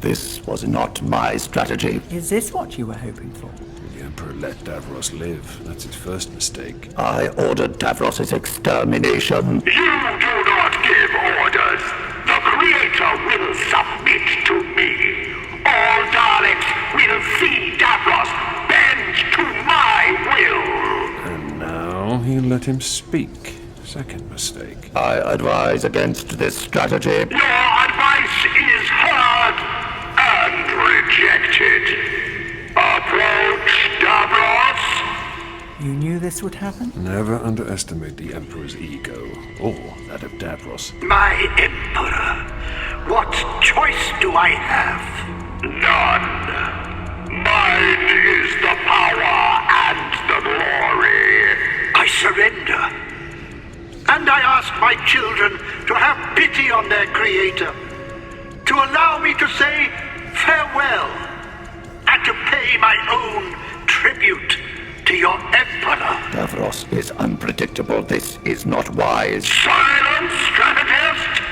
This was not my strategy. Is this what you were hoping for? The Emperor let Davros live. That's his first mistake. I ordered Davros' extermination. You do not give orders. The Creator will submit to me. All Daleks will see Davros bend to my will. And now he let him speak. Second mistake. I advise against this strategy. Your advice is heard and rejected. Approach, Davros. You knew this would happen? Never underestimate the Emperor's ego, or that of Davros. My Emperor, what choice do I have? None. Mine is the power and the glory. I surrender. And I ask my children to have pity on their Creator, to allow me to say farewell, and to pay my own tribute to your Emperor. Davros is unpredictable. This is not wise. Silence, strategist!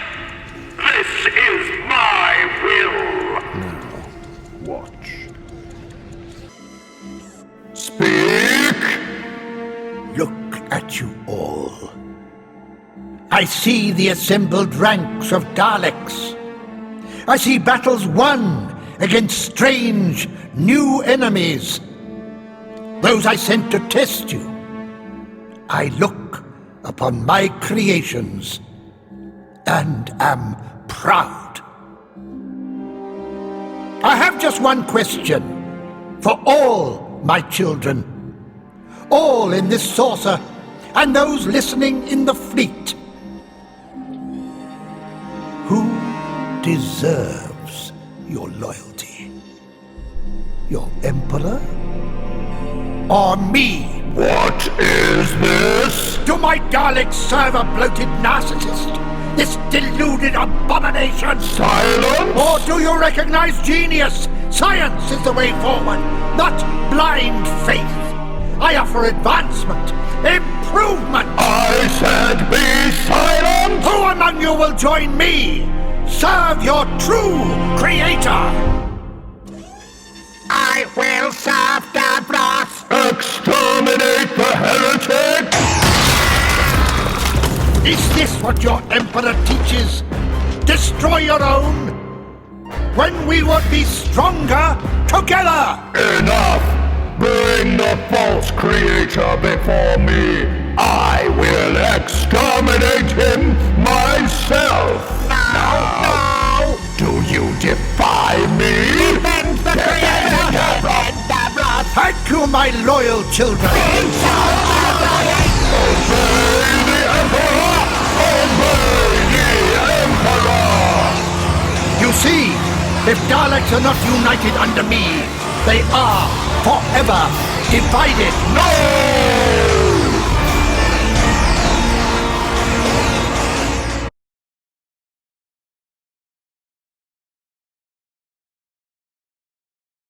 This is my will. Now, watch. Speak! Look at you all. I see the assembled ranks of Daleks. I see battles won against strange, new enemies. Those I sent to test you. I look upon my creations and am proud. I have just one question for all my children, all in this saucer, and those listening in the fleet. Who deserves your loyalty? Your Emperor? Or me? What is this? Do my Daleks serve a bloated narcissist? This deluded abomination? Silence! Or do you recognize genius? Science is the way forward, not blind faith. I offer advancement, improvement. I said be silent! Who among you will join me? Serve your true Creator! I will serve Davros! Exterminate the heretic! Is this what your Emperor teaches? Destroy your own? When we would be stronger together! Enough! Bring the false creator before me! I will exterminate him myself! No! Do you defy me? Defend the creator! Davros! Thank you, my loyal children! Obey the Emperor! Obey the Emperor! You see, if Daleks are not united under me, they are forever divided. No!